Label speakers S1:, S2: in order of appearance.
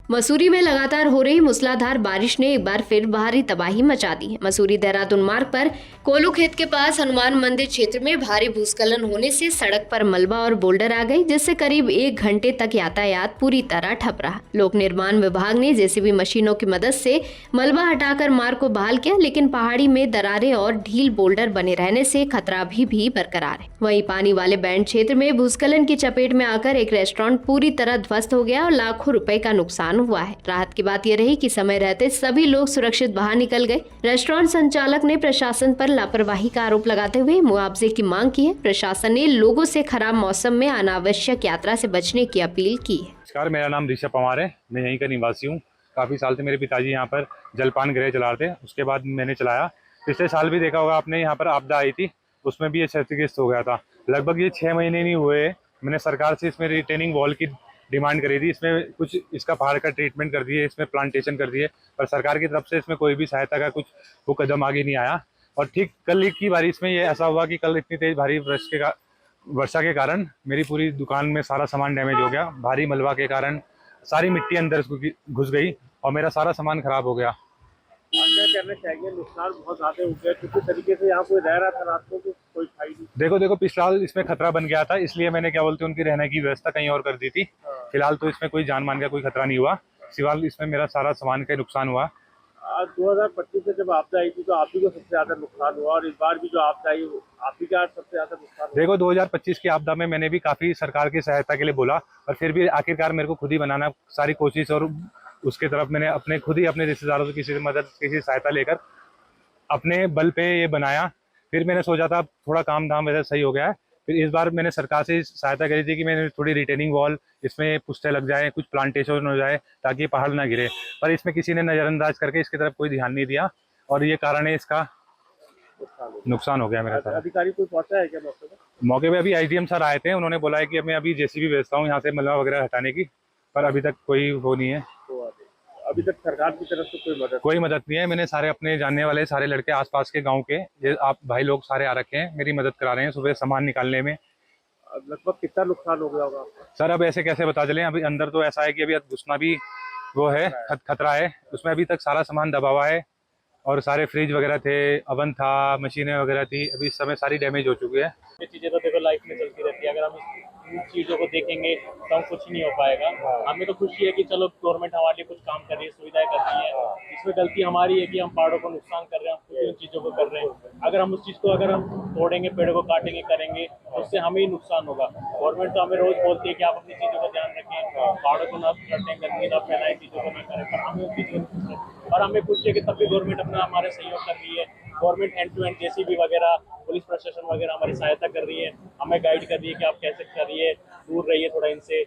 S1: मसूरी में लगातार हो रही मूसलाधार बारिश ने एक बार फिर भारी तबाही मचा दी है। मसूरी देहरादून मार्ग पर कोलू खेत के पास हनुमान मंदिर क्षेत्र में भारी भूस्खलन होने से सड़क पर मलबा और बोल्डर आ गई, जिससे करीब 1 घंटे तक यातायात पूरी तरह ठप रहा। लोक निर्माण विभाग ने जेसीबी मशीनों की मदद से मलबा हटाकर मार्ग को बहाल किया, लेकिन पहाड़ी में दरारें और ढील बोल्डर बने रहने से खतरा भी बरकरार है। वहीं पानी वाले बैंड क्षेत्र में भूस्खलन की चपेट में आकर एक रेस्टोरेंट पूरी तरह ध्वस्त हो गया और लाखों रुपए का नुकसान हुआ है। राहत की बात यह रही कि समय रहते सभी लोग सुरक्षित बाहर निकल गए। रेस्टोरेंट संचालक ने प्रशासन पर लापरवाही का आरोप लगाते हुए मुआवजे की मांग की है। प्रशासन ने लोगों से खराब मौसम में अनावश्यक यात्रा से बचने की अपील की है।
S2: नमस्कार, मेरा नाम ऋषभ पवार है। मैं यहीं का निवासी हूँ। काफ़ी साल से मेरे पिताजी यहाँ पर जलपान गृह चला रहे थे, उसके बाद मैंने चलाया। पिछले साल भी देखा होगा आपने, यहाँ पर आपदा आई थी, उसमें भी ये क्षतिग्रस्त हो गया था। लगभग ये 6 महीने नहीं हुए। मैंने सरकार से इसमें रिटेनिंग वॉल की डिमांड करी थी, इसमें कुछ इसका पहाड़ का ट्रीटमेंट कर दिए, इसमें प्लांटेशन कर दिए, पर सरकार की तरफ से इसमें कोई भी सहायता का कुछ वो कदम आगे नहीं आया। और ठीक कल की बारिश में ये ऐसा हुआ कि कल इतनी तेज भारी वर्षा के कारण मेरी पूरी दुकान में सारा सामान डैमेज हो गया। भारी मलबा के कारण सारी मिट्टी अंदर घुस गई और मेरा सारा सामान खराब हो गया।
S3: क्या कहना चाहिए, नुकसान बहुत ज्यादा हो गया। किसी तरीके से यहाँ कोई रह रहा था रात को, कोई खाई नहीं।
S2: देखो पिछला साल इसमें खतरा बन गया था, इसलिए मैंने क्या बोलते हैं उनकी रहने की व्यवस्था कहीं और कर दी थी। फिलहाल तो इसमें कोई जान मान का कोई खतरा नहीं हुआ, सिवाय इसमें मेरा सारा सामान का नुकसान हुआ।
S3: 2025 में जब आपदा आई थी तो आप ही को सबसे ज्यादा नुकसान हुआ, और इस बार भी जो आपदा आई आप ही का सबसे ज्यादा नुकसान हुआ।
S2: देखो 2025 की आपदा में मैंने भी काफी सरकार की सहायता के लिए बोला, पर फिर भी आखिरकार मेरे को खुद ही बनाना सारी कोशिश, और उसके तरफ मैंने अपने रिश्तेदारों से किसी मदद किसी सहायता लेकर अपने बल पे ये बनाया। फिर मैंने सोचा था थोड़ा काम धाम वैसे सही हो गया है। फिर इस बार मैंने सरकार से सहायता करी थी कि मैंने थोड़ी रिटेनिंग वॉल इसमें पुस्ते लग जाए, कुछ प्लांटेशन हो जाए ताकि पहाड़ ना गिरे, पर इसमें किसी ने नज़रअंदाज करके इसकी तरफ कोई ध्यान नहीं दिया, और ये कारण है इसका नुकसान हो गया मेरा सारा।
S3: अधिकारी कोई पहुंचा है क्या
S2: मौके पे? अभी आईजीएम सर आए थे, उन्होंने बोला है कि मैं अभी जेसीबी भेजता हूँ यहाँ से मलबा वगैरह हटाने की, पर अभी तक कोई वो नहीं है।
S3: अभी तक सरकार की तरफ से
S2: कोई मदद नहीं है। मैंने सारे अपने जानने वाले सारे लड़के आसपास के गांव के ये आप भाई लोग सारे आ रखे हैं, मेरी मदद करा रहे हैं सुबह सामान निकालने में।
S3: लगभग कितना नुकसान हो गया होगा
S2: सर अब ऐसे कैसे बता चलें, अभी अंदर तो ऐसा है कि अभी घुसना भी वो है, खतरा है। उसमें अभी तक सारा सामान दबा हुआ है, और सारे फ्रिज वगैरह थे, अवन था, मशीनें वगैरह थी, अभी इस समय सारी डैमेज हो चुकी है।
S4: ये चीज़ें तो देखो लाइफ में चलती रहती है। अगर हम इन चीज़ों को देखेंगे तो हम कुछ नहीं हो पाएगा। हमें तो खुशी है कि चलो गवर्नमेंट हमारे लिए कुछ काम कर रही है, सुविधाएं कर रही है। इसमें गलती हमारी है कि हम पहाड़ों को नुकसान कर रहे हैं, हम खुद उन चीज़ों को कर रहे हैं। अगर हम उस चीज़ को अगर हम तोड़ेंगे, पेड़ों को काटेंगे, करेंगे तो उससे हमें ही नुकसान होगा। गवर्नमेंट तो हमें रोज बोलती है कि आप अपनी चीज़ों का ध्यान रखें, पहाड़ों को ना काटें, गंदगी ना फैलाएं, चीज़ों को ना करें, पर हमें उन चीज़ों को, और हमें खुशी है कि तब भी गवर्नमेंट अपना हमारे सहयोग कर रही है। Government hand to hand JCB वगैरह, पुलिस प्रशासन वगैरह हमारी सहायता कर रही है, हमें गाइड कर रही है कि आप कैसे करिए, दूर रहिए थोड़ा इनसे।